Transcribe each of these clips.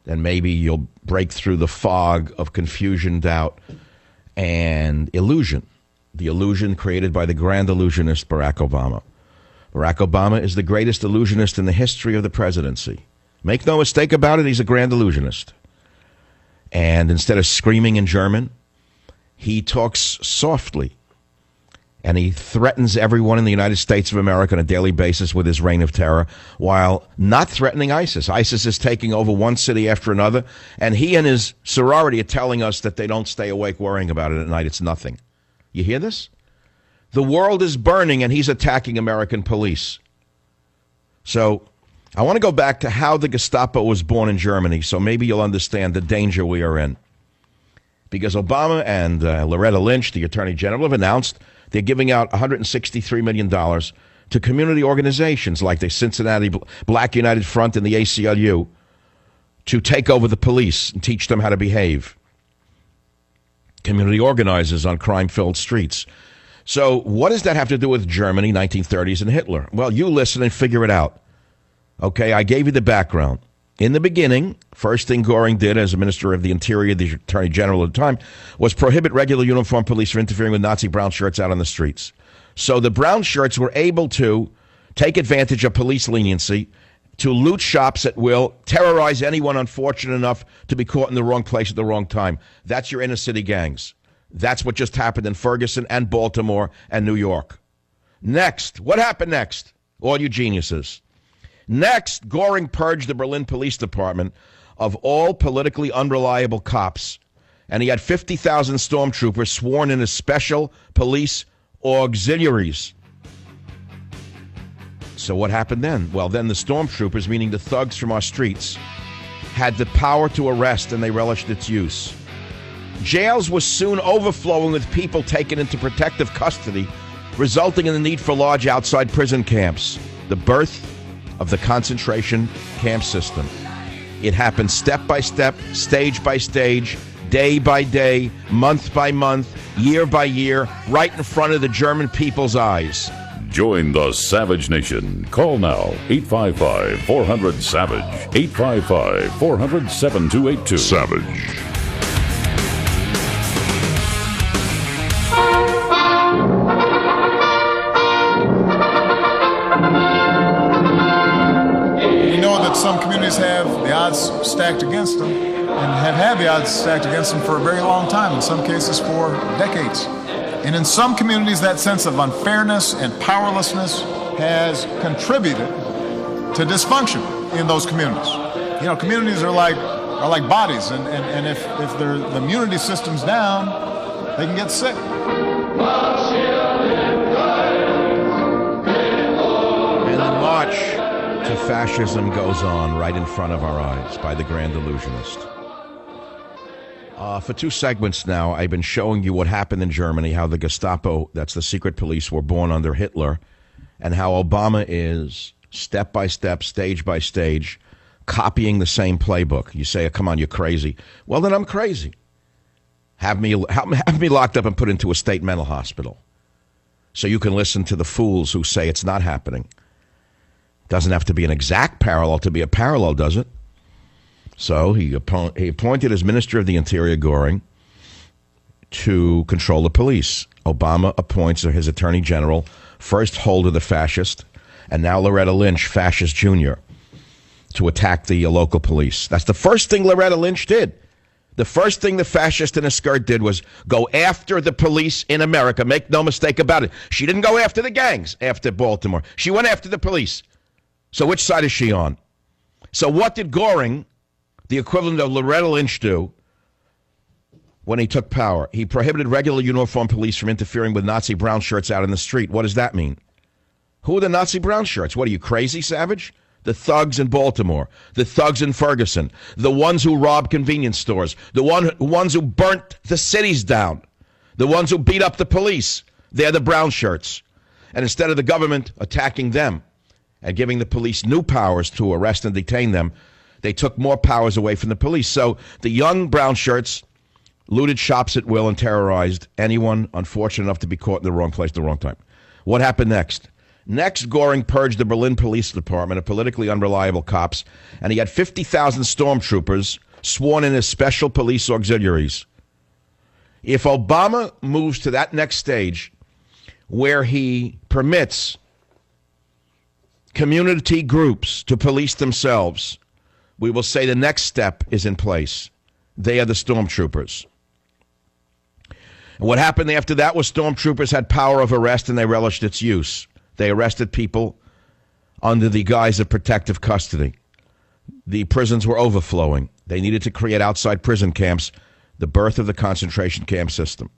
and maybe you'll break through the fog of confusion, doubt, and illusion. The illusion created by the grand illusionist Barack Obama. Barack Obama is the greatest illusionist in the history of the presidency. Make no mistake about it, he's a grand illusionist. And instead of screaming in German, he talks softly. And he threatens everyone in the United States of America on a daily basis with his reign of terror, while not threatening ISIS. ISIS is taking over one city after another, and he and his sorority are telling us that they don't stay awake worrying about it at night. It's nothing. You hear this? The world is burning, and he's attacking American police. So I want to go back to how the Gestapo was born in Germany, so maybe you'll understand the danger we are in. Because Obama and Loretta Lynch, the Attorney General, have announced they're giving out $163 million to community organizations like the Cincinnati Black United Front and the ACLU to take over the police and teach them how to behave. Community organizers on crime-filled streets. So what does that have to do with Germany, 1930s, and Hitler? Well, you listen and figure it out. Okay, I gave you the background. In the beginning, first thing Goring did as a Minister of the Interior, the Attorney General at the time, was prohibit regular uniformed police from interfering with Nazi brown shirts out on the streets. So the brown shirts were able to take advantage of police leniency to loot shops at will, terrorize anyone unfortunate enough to be caught in the wrong place at the wrong time. That's your inner city gangs. That's what just happened in Ferguson and Baltimore and New York. Next, what happened next? All you geniuses. Next, Goring purged the Berlin Police Department of all politically unreliable cops, and he had 50,000 stormtroopers sworn in as special police auxiliaries. So what happened then? Well, then the stormtroopers, meaning the thugs from our streets, had the power to arrest, and they relished its use. Jails were soon overflowing with people taken into protective custody, resulting in the need for large outside prison camps. The birth of the concentration camp system. It happened step by step, stage by stage, day by day, month by month, year by year, right in front of the German people's eyes. Join the Savage Nation. Call now, 855-400-SAVAGE, 855-400-7282. Savage. Some communities have the odds stacked against them and have had the odds stacked against them for a very long time, in some cases for decades. And in some communities, that sense of unfairness and powerlessness has contributed to dysfunction in those communities. You know, communities are like bodies, and if the immunity system's down, they can get sick. And the march to fascism goes on right in front of our eyes by the grand illusionist. For 2 segments now, I've been showing you what happened in Germany, how the Gestapo, that's the secret police, were born under Hitler, and how Obama is, step by step, stage by stage, copying the same playbook. You say, oh, come on, you're crazy. Well, then I'm crazy. Have me locked up and put into a state mental hospital so you can listen to the fools who say it's not happening. Doesn't have to be an exact parallel to be a parallel, does it? So he appointed as Minister of the Interior Goring to control the police. Obama appoints his Attorney General, first Holder the fascist, and now Loretta Lynch, fascist junior, to attack the local police. That's the first thing Loretta Lynch did. The first thing the fascist in a skirt did was go after the police in America. Make no mistake about it. She didn't go after the gangs after Baltimore. She went after the police. So which side is she on? So what did Goring, the equivalent of Loretta Lynch, do when he took power? He prohibited regular uniformed police from interfering with Nazi brown shirts out in the street. What does that mean? Who are the Nazi brown shirts? What, are you crazy, Savage? The thugs in Baltimore, the thugs in Ferguson, the ones who robbed convenience stores, the ones who burnt the cities down, the ones who beat up the police. They're the brown shirts. And instead of the government attacking them and giving the police new powers to arrest and detain them, they took more powers away from the police. So the young brown shirts looted shops at will and terrorized anyone unfortunate enough to be caught in the wrong place at the wrong time. What happened next? Next, Goring purged the Berlin police department of politically unreliable cops, and he had 50,000 stormtroopers sworn in as special police auxiliaries. If Obama moves to that next stage where he permits community groups to police themselves, we will say the next step is in place. They are the stormtroopers. And what happened after that was stormtroopers had power of arrest and they relished its use. They arrested people under the guise of protective custody. The prisons were overflowing. They needed to create outside prison camps, the birth of the concentration camp system.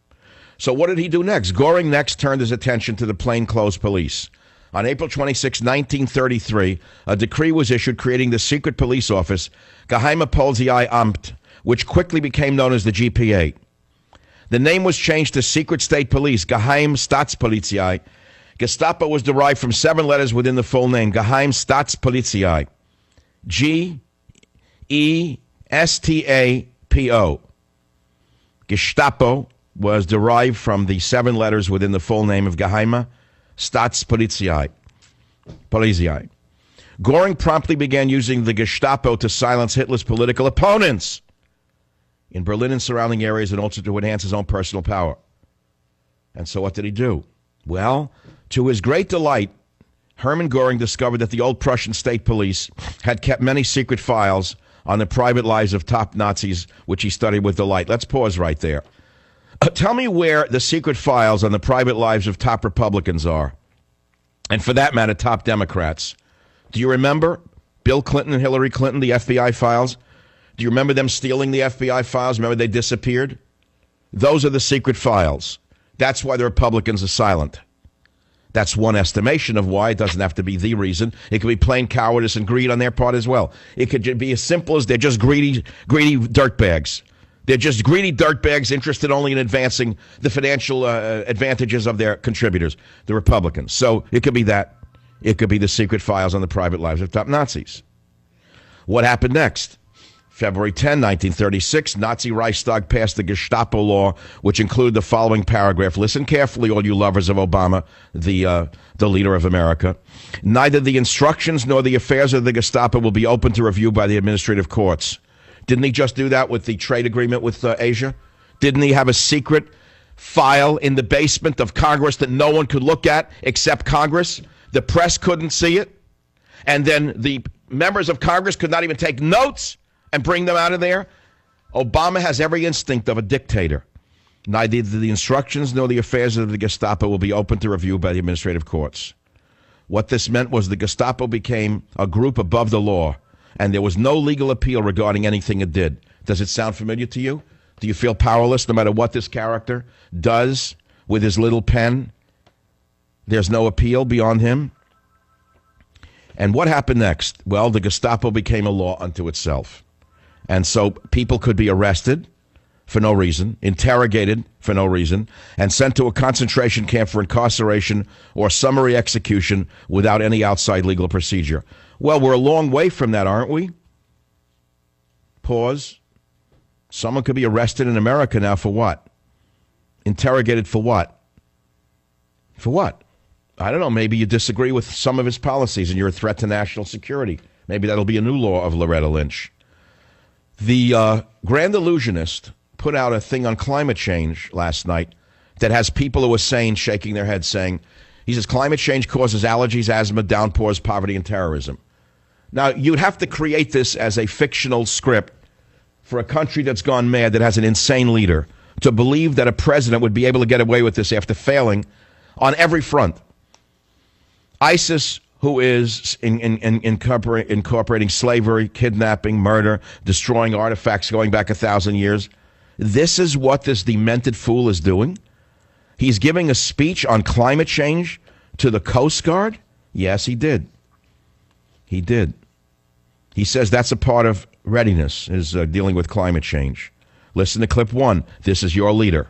So what did he do next? Goring next turned his attention to the plainclothes police. On April 26, 1933, a decree was issued creating the secret police office, Geheime Polizeiamt, which quickly became known as the GPA. The name was changed to Secret State Police, Geheime Staatspolizei. Gestapo was derived from 7 letters within the full name, Geheime Staatspolizei. G-E-S-T-A-P-O. Gestapo was derived from the 7 letters within the full name of Geheime Staatspolizei. Goring promptly began using the Gestapo to silence Hitler's political opponents in Berlin and surrounding areas, and also to enhance his own personal power. And so what did he do? Well, to his great delight, Hermann Goring discovered that the old Prussian state police had kept many secret files on the private lives of top Nazis, which he studied with delight. Let's pause right there. Tell me where the secret files on the private lives of top Republicans are, and for that matter, top Democrats. Do you remember Bill Clinton and Hillary Clinton, the FBI files? Do you remember them stealing the FBI files? Remember they disappeared? Those are the secret files. That's why the Republicans are silent. That's one estimation of why. It doesn't have to be the reason. It could be plain cowardice and greed on their part as well. It could be as simple as they're just greedy dirtbags. They're just greedy dirtbags interested only in advancing the financial advantages of their contributors, the Republicans. So it could be that. It could be the secret files on the private lives of top Nazis. What happened next? February 10, 1936, Nazi Reichstag passed the Gestapo law, which included the following paragraph. Listen carefully, all you lovers of Obama, the leader of America. Neither the instructions nor the affairs of the Gestapo will be open to review by the administrative courts. Didn't he just do that with the trade agreement with Asia? Didn't he have a secret file in the basement of Congress that no one could look at except Congress? The press couldn't see it. And then the members of Congress could not even take notes and bring them out of there. Obama has every instinct of a dictator. Neither the instructions nor the affairs of the Gestapo will be open to review by the administrative courts. What this meant was the Gestapo became a group above the law, and there was no legal appeal regarding anything it did. Does it sound familiar to you? Do you feel powerless no matter what this character does with his little pen? There's no appeal beyond him? And what happened next? Well, the Gestapo became a law unto itself. And so people could be arrested for no reason, interrogated for no reason, and sent to a concentration camp for incarceration or summary execution without any outside legal procedure. Well, we're a long way from that, aren't we? Pause. Someone could be arrested in America now for what? Interrogated for what? For what? I don't know. Maybe you disagree with some of his policies and you're a threat to national security. Maybe that'll be a new law of Loretta Lynch. The Grand Illusionist put out a thing on climate change last night that has people who are sane shaking their heads saying, he says, climate change causes allergies, asthma, downpours, poverty, and terrorism. Now, you'd have to create this as a fictional script for a country that's gone mad, that has an insane leader, to believe that a president would be able to get away with this after failing on every front. ISIS, who is incorporating slavery, kidnapping, murder, destroying artifacts going back 1,000 years. This is what this demented fool is doing? He's giving a speech on climate change to the Coast Guard? Yes, he did. He did. He says that's a part of readiness, is dealing with climate change. Listen to clip 1. This is your leader.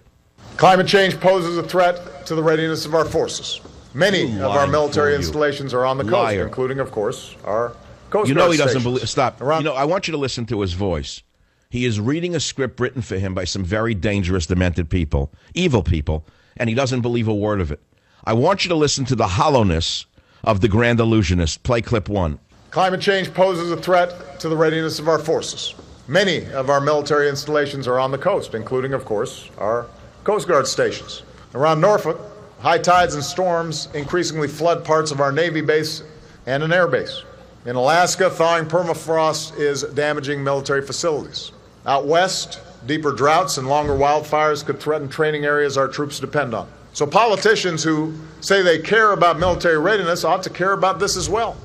Climate change poses a threat to the readiness of our forces. Many of our military installations are on the coast, including, of course, our Coast Guard You know he doesn't stations. believe. Stop. You know, I want you to listen to his voice. He is reading a script written for him by some very dangerous, demented people, evil people, and he doesn't believe a word of it. I want you to listen to the hollowness of The Grand Illusionist. Play clip 1. Climate change poses a threat to the readiness of our forces. Many of our military installations are on the coast, including, of course, our Coast Guard stations. Around Norfolk, high tides and storms increasingly flood parts of our Navy base and an air base. In Alaska, thawing permafrost is damaging military facilities. Out west, deeper droughts and longer wildfires could threaten training areas our troops depend on. So politicians who say they care about military readiness ought to care about this as well.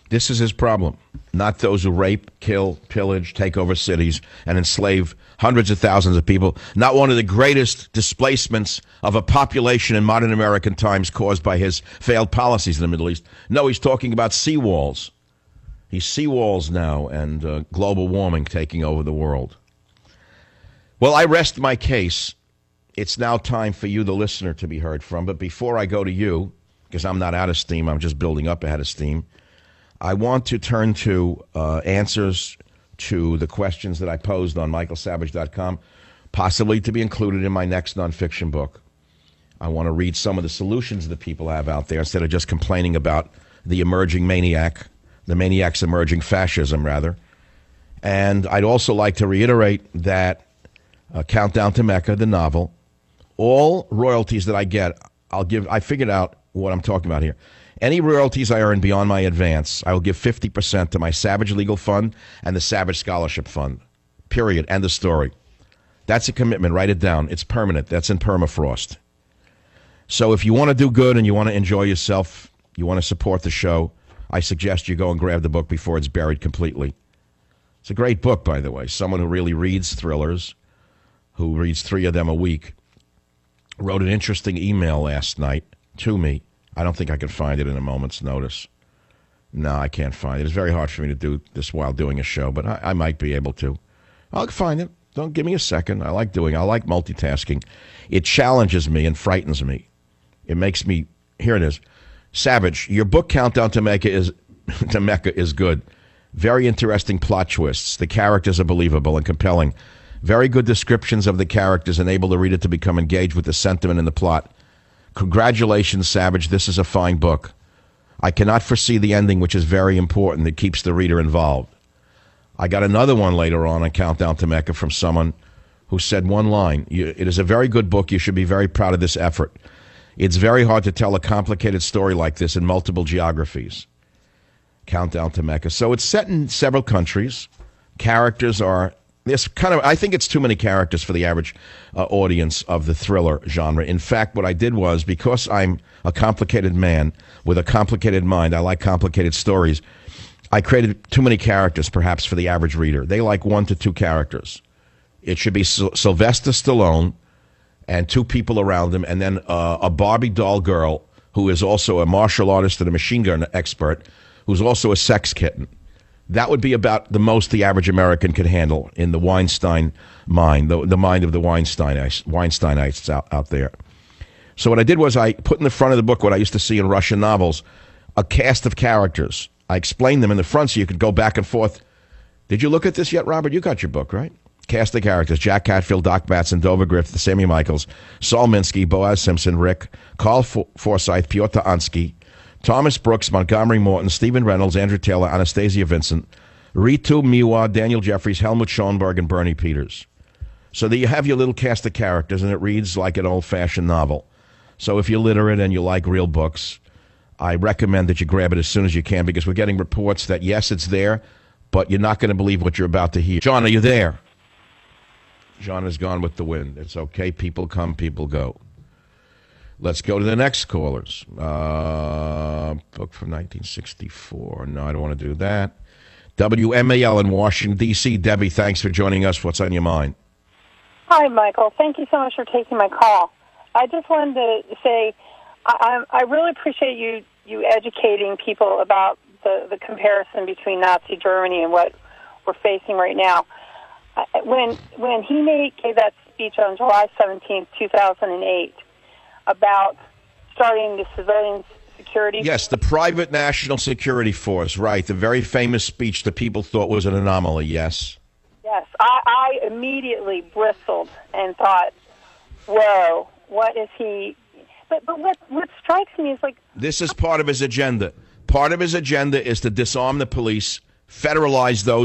This is his problem, not those who rape, kill, pillage, take over cities, and enslave hundreds of thousands of people. Not one of the greatest displacements of a population in modern American times caused by his failed policies in the Middle East. No, he's talking about seawalls. He's seawalls now and global warming taking over the world. Well, I rest my case. It's now time for you, the listener, to be heard from. But before I go to you, because I'm not out of steam, I'm just building up ahead of steam, I want to turn to answers to the questions that I posed on michaelsavage.com, possibly to be included in my next nonfiction book. I want to read some of the solutions that people have out there instead of just complaining about the emerging maniac, the maniac's emerging fascism, rather. And I'd also like to reiterate that Countdown to Mecca, the novel, all royalties that I get, I figured out what I'm talking about here. Any royalties I earn beyond my advance, I will give 50% to my Savage Legal Fund and the Savage Scholarship Fund. Period. End of story. That's a commitment. Write it down. It's permanent. That's in permafrost. So if you want to do good and you want to enjoy yourself, you want to support the show, I suggest you go and grab the book before it's buried completely. It's a great book, by the way. Someone who really reads thrillers, who reads 3 of them a week, wrote an interesting email last night to me. I don't think I can find it in a moment's notice. No, I can't find it. It's very hard for me to do this while doing a show, but I might be able to. I'll find it. Don't give me a second. I like multitasking. It challenges me and frightens me. It makes me, here it is. Savage, your book Countdown to Mecca is good. Very interesting plot twists. The characters are believable and compelling. Very good descriptions of the characters enable the reader to become engaged with the sentiment in the plot. Congratulations, Savage. This is a fine book. I cannot foresee the ending, which is very important. It keeps the reader involved. I got another one later on Countdown to Mecca from someone who said one line. It is a very good book. You should be very proud of this effort. It's very hard to tell a complicated story like this in multiple geographies. Countdown to Mecca. So it's set in several countries. Characters are... I think it's too many characters for the average audience of the thriller genre. In fact, what I did was, because I'm a complicated man with a complicated mind, I like complicated stories, I created too many characters, perhaps, for the average reader. They like 1 to 2 characters. It should be Sylvester Stallone and 2 people around him, and then a Barbie doll girl who is also a martial artist and a machine gun expert, who's also a sex kitten. That would be about the most the average American could handle in the Weinstein mind, the mind of the Weinsteinites out there. So what I did was I put in the front of the book what I used to see in Russian novels, a cast of characters. I explained them in the front so you could go back and forth. Did you look at this yet, Robert? You got your book, right? Cast of characters: Jack Hatfield, Doc Batson, Dover Griffith, Sammy Michaels, Saul Minsky, Boaz Simpson, Rick, Carl Forsyth, Piotr Ansky, Thomas Brooks, Montgomery Morton, Stephen Reynolds, Andrew Taylor, Anastasia Vincent, Ritu Miwa, Daniel Jeffries, Helmut Schoenberg, and Bernie Peters. So that you have your little cast of characters, and it reads like an old-fashioned novel. So if you're literate and you like real books, I recommend that you grab it as soon as you can, because we're getting reports that, yes, it's there, but you're not going to believe what you're about to hear. John, are you there? John is gone with the wind. It's okay. People come, people go. Let's go to the next callers. Book from 1964. No, I don't want to do that. WMAL in Washington, D.C. Debbie, thanks for joining us. What's on your mind? Hi, Michael. Thank you so much for taking my call. I just wanted to say I really appreciate you educating people about the comparison between Nazi Germany and what we're facing right now. When he gave that speech on July 17th, 2008, about starting the civilian security... Yes, the private national security force, right. The very famous speech that people thought was an anomaly, yes. Yes, I immediately bristled and thought, whoa, what is he... But what strikes me is like this is part of his agenda. Part of his agenda is to disarm the police, federalize those